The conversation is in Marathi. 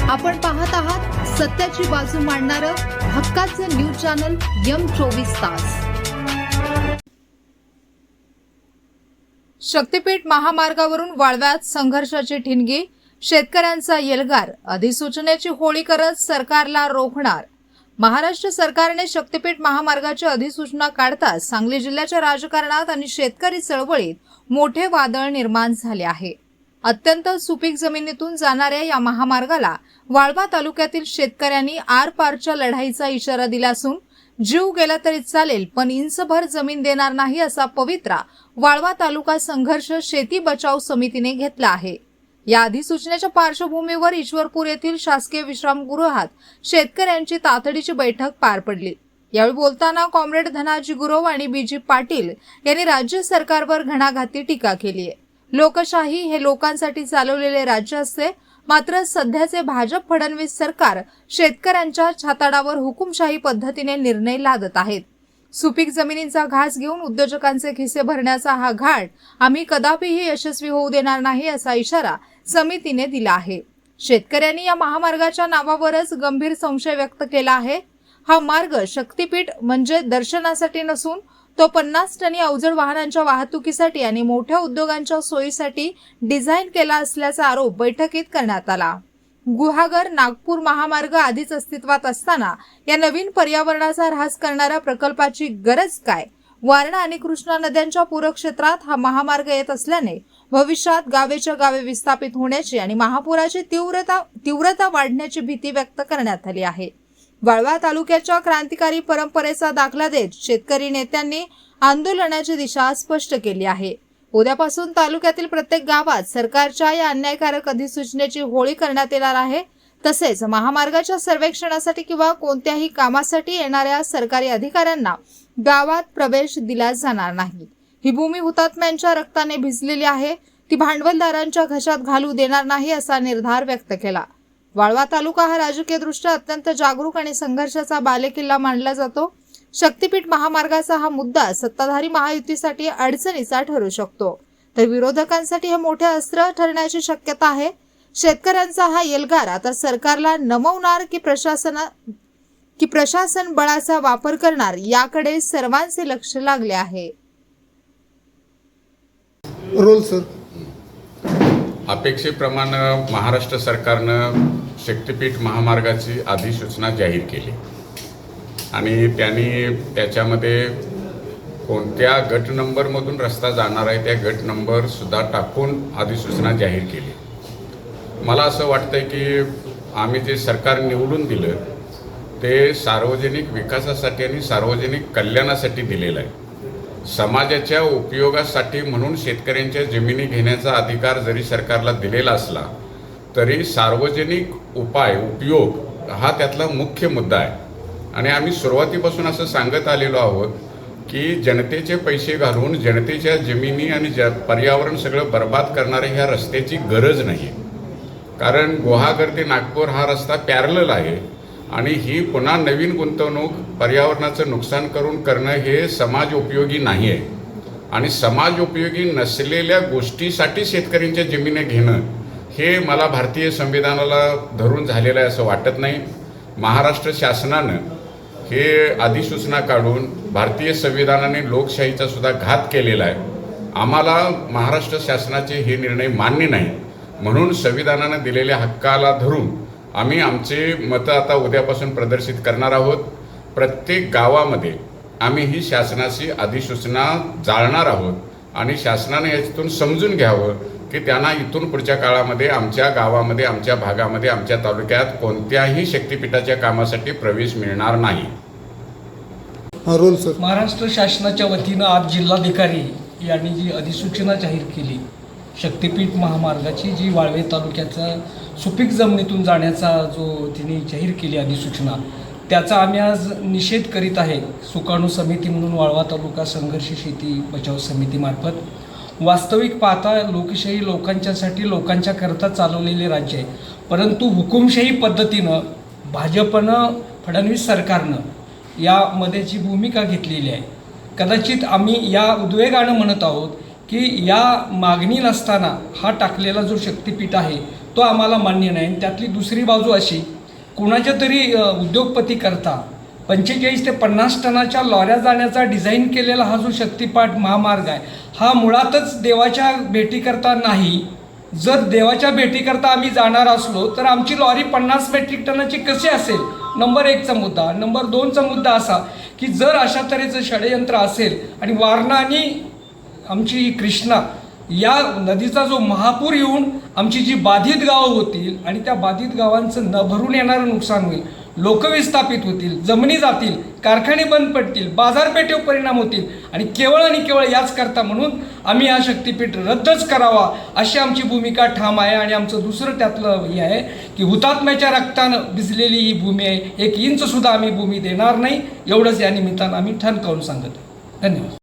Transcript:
आपण पाहत आहात सत्याची बाजू मांडणारं हक्काचं न्यूज चॅनल M24 तास। शक्तीपीठ महामार्गावरून वाळव्यात संघर्षाची ठिणगी, शेतकऱ्यांचा एल्गार, अधिसूचनेची होळी करत सरकारला रोखणार। महाराष्ट्र सरकारने शक्तीपीठ महामार्गाची अधिसूचना काढताच सांगली जिल्ह्याच्या राजकारणात आणि शेतकरी चळवळीत मोठे वादळ निर्माण झाले आहे। अत्यंत सुपीक जमिनीतून जाणाऱ्या या महामार्गाला वाळवा तालुक्यातील शेतकऱ्यांनी आरपारच्या लढाईचा इशारा दिला असून जीव गेला तरी चालेल पण इंचभर जमीन देणार नाही असा पवित्रा वाळवा तालुका संघर्ष शेती बचाव समितीने घेतला आहे। या अधिसूचनेच्या पार्श्वभूमीवर ईश्वरपूर येथील शासकीय विश्रामगृहात शेतकऱ्यांची तातडीची बैठक पार पडली। यावेळी बोलताना कॉम्रेड धनाजी गुरव आणि बीजी पाटील यांनी राज्य सरकारवर घणाघाती टीका केली आहे। लोकशाही हे लोकांसाठी चालवलेले राज्य असते, मात्र सध्याचे भाजप फडणवीस सरकार शेतकऱ्यांच्या छाताडावर हुकुमशाही पद्धतीने निर्णय लादत आहेत। सुपीक जमिनींचा घास घेऊन उद्योजकांचे खिसे भरण्याचा हा घाट आम्ही कदापिही यशस्वी होऊ देणार नाही असा इशारा समितीने दिला आहे। शेतकऱ्यांनी या महामार्गाच्या नावावरच गंभीर संशय व्यक्त केला आहे। हा मार्ग शक्तीपीठ म्हणजे दर्शनासाठी नसून तो 50 टनी अवजड वाहनांच्या वाहतुकीसाठी आणि मोठ्या उद्योगांच्या सोयीसाठी डिझाईन केला असल्याचा आरोप बैठकीत करण्यात आला। गुहागर नागपूर महामार्ग आधीच अस्तित्वात असताना या नवीन पर्यावरणाचा ऱ्हास करणाऱ्या प्रकल्पाची गरज काय? वारणा आणि कृष्णा नद्यांच्या पूरक क्षेत्रात हा महामार्ग येत असल्याने भविष्यात गावेच्या गावे विस्थापित होण्याची आणि महापुराची तीव्रता वाढण्याची भीती व्यक्त करण्यात आली आहे। वाळवा तालुक्याच्या क्रांतिकारी परंपरेचा दाखला देत शेतकरी नेत्यांनी आंदोलनाची दिशा स्पष्ट केली आहे। उद्यापासून तालुक्यातील प्रत्येक गावात सरकारच्या या अन्यायकारक अधिसूचनेची होळी करण्यात येणार आहे। तसेच महामार्गाच्या सर्वेक्षणासाठी किंवा कोणत्याही कामासाठी येणाऱ्या सरकारी अधिकाऱ्यांना गावात प्रवेश दिला जाणार नाही। ही भूमी हुतात्म्यांच्या रक्ताने भिजलेली आहे, ती भांडवलदारांच्या घशात घालू देणार नाही असा निर्धार व्यक्त केला। वाळवा तालुका हा राजकीयदृष्ट्या अत्यंत जागरूक आणि संघर्षाचा बालेकिल्ला मानला जातो। शक्तीपीठ महामार्गाचा हा मुद्दा सत्ताधारी महायुतीसाठी अडचणीचा ठरू शकतो, तर विरोधकांसाठी हे मोठे अस्त्र ठरण्याची शक्यता आहे। शेतकऱ्यांचा हा एल्गार आता सरकारला नमवणार की प्रशासन बळाचा वापर करणार याकडे सर्वांचे लक्ष लागले आहे। रोल सर, अपेक्षेप्रमाणे महाराष्ट्र सरकारनं शक्तीपीठ महामार्गाची अधिसूचना जाहीर केली आणि त्यांनी त्याच्यामध्ये कोणत्या गट नंबरमधून रस्ता जाणार आहे त्या गट नंबर सुद्धा टाकून अधिसूचना जाहीर केली। मला असं वाटतंय की आम्ही जे सरकार निवडून दिलं ते सार्वजनिक विकासासाठी आणि सार्वजनिक कल्याणासाठी दिलेलं आहे। समाजाच्या उपयोगासाठी म्हणून शेतकऱ्यांच्या जमिनी घेण्याचा अधिकार जरी सरकारला दिलेला असला तरी सार्वजनिक उपयोग हा त्यातला मुख्य मुद्दा आहे। आणि आम्ही सुरुवातीपासून असं सांगत आलेलो आहोत की जनतेचे पैसे घालून जनतेच्या जमिनी आणि पर्यावरण सगळं बर्बाद करणारे ह्या रस्त्याची गरज नाही, कारण गुहागर ते नागपूर हा रस्ता पॅरलल आहे आणि ही पुन्हा नवीन गुंतवणूक पर्यावरणाचं नुकसान करणं हे समाज उपयोगी नाही आहे। आणि समाज उपयोगी नसलेल्या गोष्टीसाठी शेतकऱ्यांच्या जमिनी घेणं हे मला भारतीय संविधानाला धरून झालेलं आहे असं वाटत नाही। महाराष्ट्र शासनानं हे अधिसूचना काढून भारतीय संविधानाने लोकशाहीचा सुद्धा घात केलेला आहे। आम्हाला महाराष्ट्र शासनाचे हे निर्णय मान्य नाही, म्हणून संविधानानं दिलेल्या हक्काला धरून आम्ही आमचे मतं आता उद्यापासून प्रदर्शित करणार आहोत। प्रत्येक गावामध्ये आम्ही ही शासनाची अधिसूचना जाळणार आहोत आणि शासनाने यातून समजून घ्यावं की त्यांना इथून पुढच्या काळामध्ये आमच्या गावामध्ये, आमच्या भागामध्ये, आमच्या तालुक्यात कोणत्याही शक्तीपीठाच्या कामासाठी प्रवेश मिळणार नाही। रोल सर, महाराष्ट्र शासनाच्या वतीनं आज जिल्हाधिकारी यांनी जी अधिसूचना जाहीर केली शक्तीपीठ महामार्गाची, जी वाळवे तालुक्याचा सुपीक जमिनीतून जाण्याचा जो तिने जाहीर केली अधिसूचना, त्याचा आम्ही आज निषेध करीत आहे। सुकाणू समिती म्हणून वाळवा तालुका संघर्ष शेती बचाव समितीमार्फत वास्तविक पाहता लोकशाही लोकांच्यासाठी लोकांच्याकरता चालवलेले राज्य आहे, परंतु हुकुमशाही पद्धतीनं भाजपनं फडणवीस सरकारनं यामध्ये जी भूमिका घेतलेली आहे, कदाचित आम्ही या उद्वेगानं म्हणत आहोत की या मागणी नसताना हा टाकलेला जो शक्तिपीठ आहे तो आम्हाला मान्य नाही. आणि त्यातली दुसरी बाजू अशी, कुणाच्या तरी उद्योगपती करता 45 ते 50 टनाच्या लॉऱ्या जाण्याचा डिझाईन केलेला हा जो शक्तिपीठ महामार्ग आहे हा मुळातच देवाच्या भेटीकरता नाही. जर देवाच्या भेटीकरता आम्ही जाणार असलो तर आमची लॉरी 50 मेट्रिक टनाची कशी असेल, नंबर 1चा मुद्दा. नंबर 2चा मुद्दा असा की जर अशा तऱ्हेचं षडयंत्र असेल आणि वारणा आणि आमची कृष्णा या नदीचा जो महापूर येऊन आमची जी बाधित गावं होतील आणि त्या बाधित गावांचं न भरून येणारं नुकसान होईल, लोक विस्थापित होतील, जमिनी जातील, कारखाने बंद पडतील, बाजारपेठेवर परिणाम होतील आणि केवळ याच करता म्हणून आम्ही हा शक्तिपीठ रद्दच करावा अशी आमची भूमिका ठाम आहे. आणि आमचं दुसरं त्यातलं हे आहे की हुतात्म्याच्या रक्तानं भिजलेली ही भूमी आहे, 1 इंच सुद्धा आम्ही भूमी देणार नाही. एवढंच या निमित्तानं आम्ही ठणकावून सांगत. धन्यवाद.